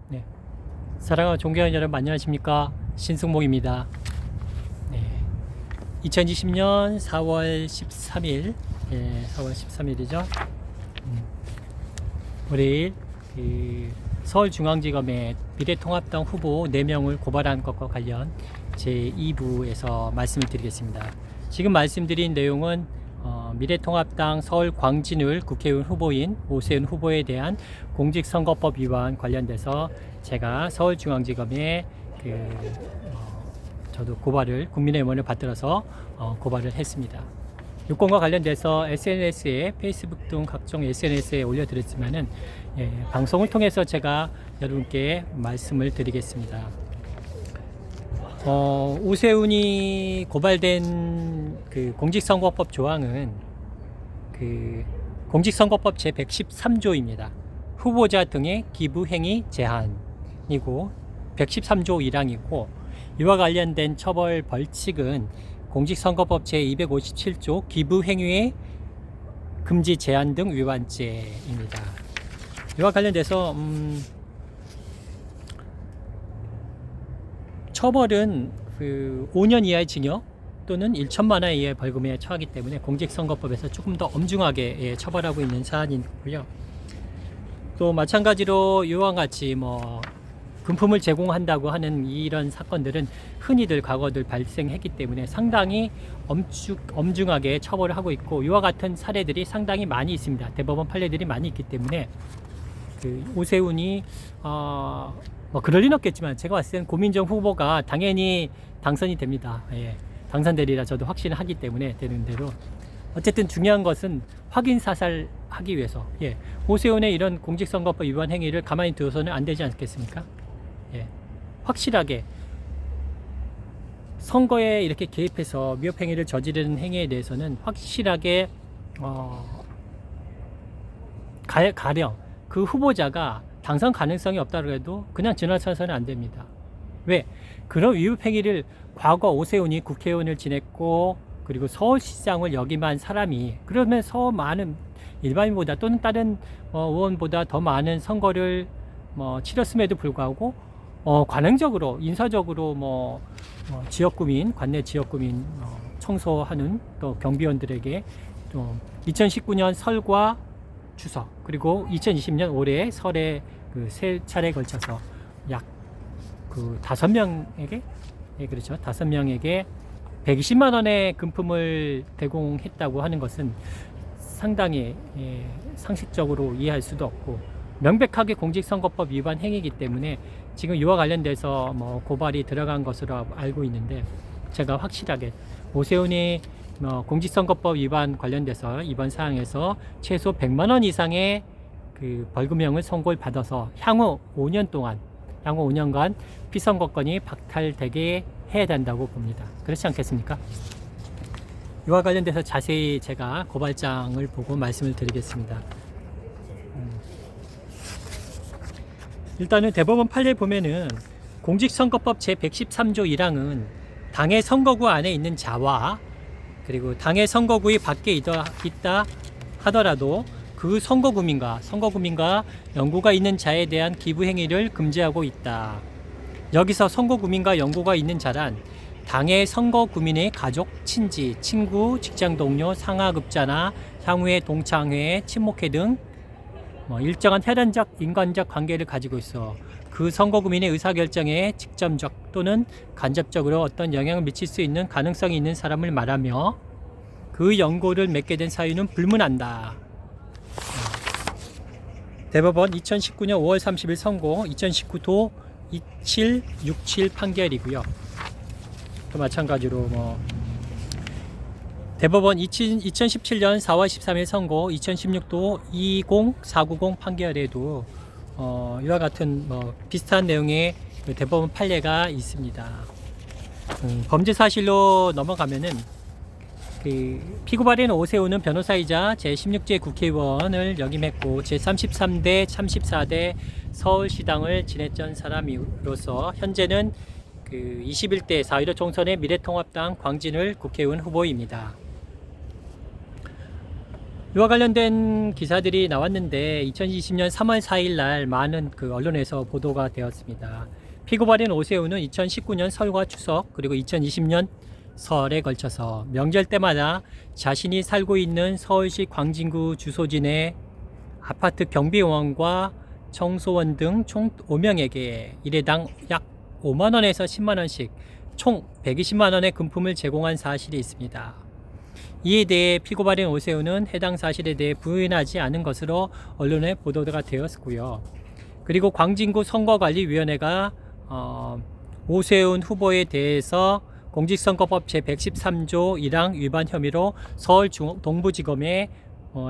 네. 사랑하는 존경하는 여러분 안녕하십니까, 신승목입니다. 네. 2020년 4월 13일 4월 13일이죠. 월요일 서울중앙지검의 미래통합당 후보 4명을 고발한 것과 관련 제2부에서 말씀을 드리겠습니다. 지금 말씀드린 내용은 미래통합당 서울 광진을 국회의원 후보인 오세훈 후보에 대한 공직선거법 위반 관련돼서 제가 서울중앙지검에 저도 고발을 국민의힘을 받들어서 고발을 했습니다. 요건과 관련돼서 SNS에 페이스북 등 각종 SNS에 올려드렸지만은 방송을 통해서 제가 여러분께 말씀을 드리겠습니다. 오세훈이 고발된 그 공직선거법 조항은 그 공직선거법 제113조입니다. 후보자 등의 기부행위 제한이고 113조 1항이고 이와 관련된 처벌 벌칙은 공직선거법 제257조 기부행위의 금지 제한 등 위반죄입니다. 이와 관련돼서 처벌은 5년 이하의 징역 또는 1천만 원 이하의 벌금에 처하기 때문에 공직선거법에서 조금 더 엄중하게 처벌하고 있는 사안이고요. 또 마찬가지로 이와 같이 금품을 제공한다고 하는 이런 사건들은 흔히들 과거들 발생했기 때문에 상당히 엄중하게 처벌을 하고 있고, 이와 같은 사례들이 상당히 많이 있습니다. 대법원 판례들이 많이 있기 때문에 오세훈이 그럴 리는 없겠지만 제가 봤을 때는 고민정 후보가 당연히 당선이 됩니다. 당선되리라 저도 확신을 하기 때문에 되는 대로. 어쨌든 중요한 것은 확인 사살하기 위해서 오세훈의 이런 공직선거법 위반 행위를 가만히 두어서는 안 되지 않겠습니까? 확실하게 선거에 이렇게 개입해서 위협행위를 저지르는 행위에 대해서는 확실하게 가령 그 후보자가 당선 가능성이 없다고 해도 그냥 지나쳐서는 안 됩니다. 왜? 그런 위협행위를 과거 오세훈이 국회의원을 지냈고 그리고 서울시장을 역임한 사람이 그러면서 많은 일반인보다 또는 다른 의원보다 더 많은 선거를 치렀음에도 불구하고 관행적으로 인사적으로 지역구민, 관내 지역구민 청소하는 또 경비원들에게 또 2019년 설과 추석 그리고 2020년 올해 설에 세 차례에 걸쳐서 약 5명에게 그렇죠. 5명에게 120만 원의 금품을 제공했다고 하는 것은 상당히 상식적으로 이해할 수도 없고 명백하게 공직선거법 위반 행위이기 때문에 지금 이와 관련돼서 고발이 들어간 것으로 알고 있는데, 제가 확실하게 오세훈이 공직선거법 위반 관련돼서 이번 사항에서 최소 100만 원 이상의 벌금형을 선고를 받아서 향후 5년간 피선거권이 박탈되게 해야 된다고 봅니다. 그렇지 않겠습니까? 이와 관련돼서 자세히 제가 고발장을 보고 말씀을 드리겠습니다. 일단은 대법원 판례 보면은 공직선거법 제113조 1항은 당의 선거구 안에 있는 자와 그리고 당의 선거구의 밖에 있다 하더라도 그 선거구민과 연고가 있는 자에 대한 기부행위를 금지하고 있다. 여기서 선거구민과 연고가 있는 자란 당의 선거구민의 가족, 친지, 친구, 직장 동료, 상하급자나 향후의 동창회, 친목회 등 일정한 혈연적, 인간적 관계를 가지고 있어 그 선거구민의 의사결정에 직접적 또는 간접적으로 어떤 영향을 미칠 수 있는 가능성이 있는 사람을 말하며 그 연고를 맺게 된 사유는 불문한다. 대법원 2019년 5월 30일 선고 2019도 2767 판결이고요. 또 마찬가지로 대법원 2017년 4월 13일 선고 2016도 20490 판결에도 이와 같은 비슷한 내용의 대법원 판례가 있습니다. 범죄 사실로 넘어가면은 피고발인 오세훈은 변호사이자 제16제 국회의원을 역임했고 제33대 34대 서울시당을 지냈던 사람으로서 현재는 21대 4.15 총선의 미래통합당 광진을 국회의원 후보입니다. 이와 관련된 기사들이 나왔는데 2020년 3월 4일 날 많은 그 언론에서 보도가 되었습니다. 피고발인 오세훈은 2019년 설과 추석 그리고 2020년 설에 걸쳐서 명절 때마다 자신이 살고 있는 서울시 광진구 주소지 내 아파트 경비원과 청소원 등 총 5명에게 일회당 약 5만원에서 10만원씩 총 120만원의 금품을 제공한 사실이 있습니다. 이에 대해 피고발인 오세훈은 해당 사실에 대해 부인하지 않은 것으로 언론에 보도가 되었고요. 그리고 광진구 선거관리위원회가 오세훈 후보에 대해서 공직선거법 제113조 1항 위반 혐의로 서울 동부지검에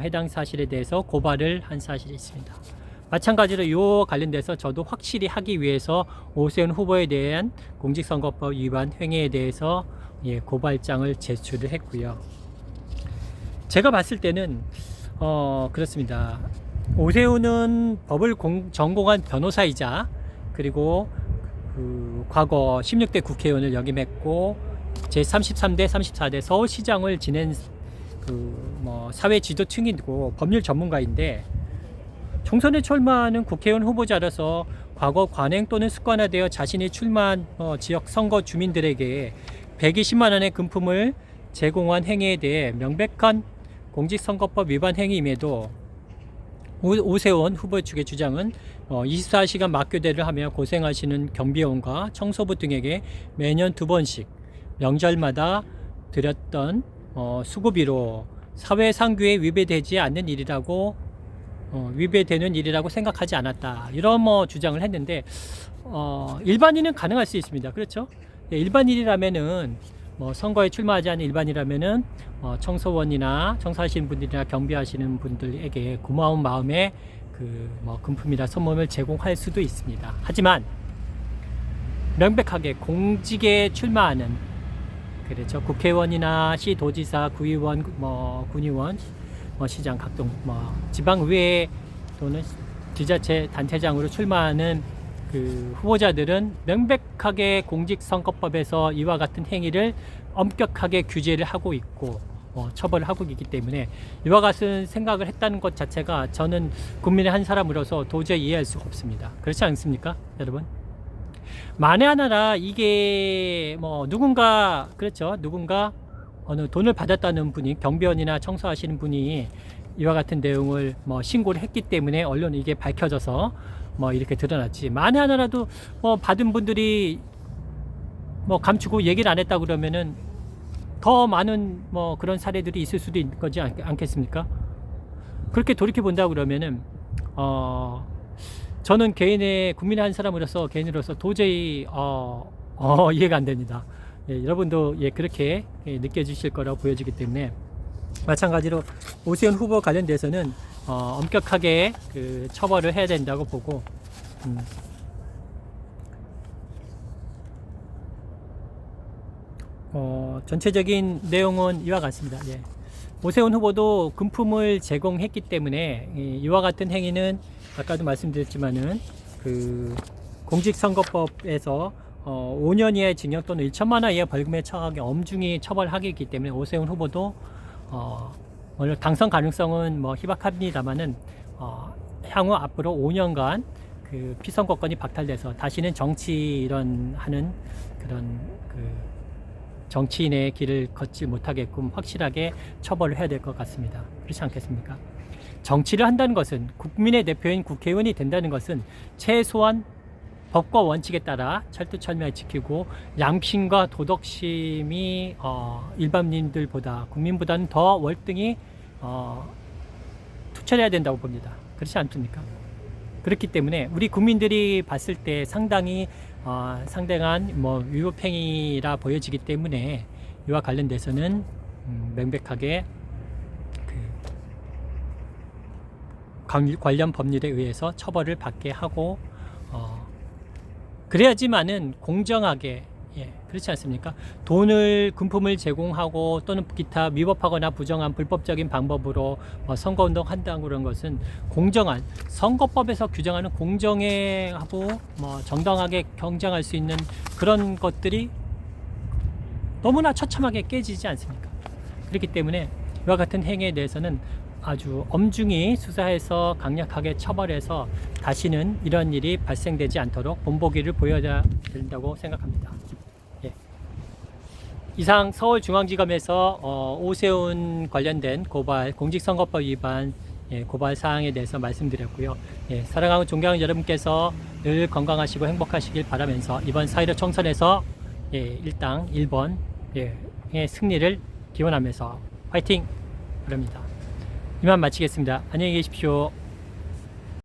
해당 사실에 대해서 고발을 한 사실이 있습니다. 마찬가지로 이 관련돼서 저도 확실히 하기 위해서 오세훈 후보에 대한 공직선거법 위반 행위에 대해서 고발장을 제출을 했고요. 제가 봤을 때는 그렇습니다. 오세훈은 법을 전공한 변호사이자 그리고 과거 16대 국회의원을 역임했고 제33대 34대 서울시장을 지낸 사회 지도층이고 법률 전문가인데 총선에 출마하는 국회의원 후보자로서 과거 관행 또는 습관화되어 자신이 출마한 지역 선거 주민들에게 120만 원의 금품을 제공한 행위에 대해 명백한 공직선거법 위반 행위임에도 오세훈 후보 측의 주장은 24시간 맞교대를 하며 고생하시는 경비원과 청소부 등에게 매년 2번씩 명절마다 드렸던 수고비로 사회상규에 위배되지 않는 일이라고 위배되는 일이라고 생각하지 않았다. 이런 주장을 했는데 일반인은 가능할 수 있습니다. 그렇죠? 일반인이라면은 선거에 출마하지 않은 일반이라면은 청소원이나 청소하시는 분들이나 경비하시는 분들에게 고마운 마음에 금품이나 선물을 제공할 수도 있습니다. 하지만 명백하게 공직에 출마하는 그렇죠. 국회의원이나 시도지사, 구의원, 군의원, 시장 각종 지방의회 또는 지자체 단체장으로 출마하는 후보자들은 명백하게 공직선거법에서 이와 같은 행위를 엄격하게 규제를 하고 있고 처벌을 하고 있기 때문에 이와 같은 생각을 했다는 것 자체가 저는 국민의 한 사람으로서 도저히 이해할 수가 없습니다. 그렇지 않습니까, 여러분? 만에 하나라 이게 누군가 그렇죠, 누군가 어느 돈을 받았다는 분이 경비원이나 청소하시는 분이 이와 같은 내용을 신고를 했기 때문에 언론에 이게 밝혀져서 이렇게 드러났지. 만에 하나라도 받은 분들이 감추고 얘기를 안 했다 그러면은 더 많은 그런 사례들이 있을 수도 있는 거지 않겠습니까? 그렇게 돌이켜 본다 그러면은 저는 국민의 한 사람으로서 개인으로서 도저히 이해가 안 됩니다. 여러분도 그렇게 느껴지실 거라고 보여지기 때문에 마찬가지로 오세훈 후보 관련돼서는 엄격하게 처벌을 해야 된다고 보고 전체적인 내용은 이와 같습니다. 오세훈 후보도 금품을 제공했기 때문에 이와 같은 행위는 아까도 말씀드렸지만은 공직선거법에서 5년 이하의 징역 또는 1천만 원 이하의 벌금에 처하게 엄중히 처벌하기 때문에 오세훈 후보도 오늘 당선 가능성은 희박합니다만은 향후 앞으로 5년간 피선거권이 박탈돼서 다시는 하는 그런 정치인의 길을 걷지 못하게끔 확실하게 처벌을 해야 될 것 같습니다. 그렇지 않겠습니까? 정치를 한다는 것은 국민의 대표인 국회의원이 된다는 것은 최소한 법과 원칙에 따라 철두철미하게 지키고 양심과 도덕심이 일반인들보다 국민보다는 더 월등히 투철해야 된다고 봅니다. 그렇지 않습니까? 그렇기 때문에 우리 국민들이 봤을 때 상당히 상당한 위법행위라 보여지기 때문에 이와 관련돼서는 명백하게 관련 법률에 의해서 처벌을 받게 하고 그래야지만은 공정하게 그렇지 않습니까? 금품을 제공하고 또는 기타 위법하거나 부정한 불법적인 방법으로 선거운동 한다는 그런 것은 공정한 선거법에서 규정하는 공정하고 정당하게 경쟁할 수 있는 그런 것들이 너무나 처참하게 깨지지 않습니까? 그렇기 때문에 이와 같은 행위에 대해서는 아주 엄중히 수사해서 강력하게 처벌해서 다시는 이런 일이 발생되지 않도록 본보기를 보여야 된다고 생각합니다. 예. 이상 서울중앙지검에서 오세훈 관련된 고발, 공직선거법 위반 고발 사항에 대해서 말씀드렸고요. 사랑하고 존경하는 여러분께서 늘 건강하시고 행복하시길 바라면서 이번 4.15 총선에서 일당 1번의 승리를 기원하면서 화이팅! 그럽니다. 이만 마치겠습니다. 안녕히 계십시오.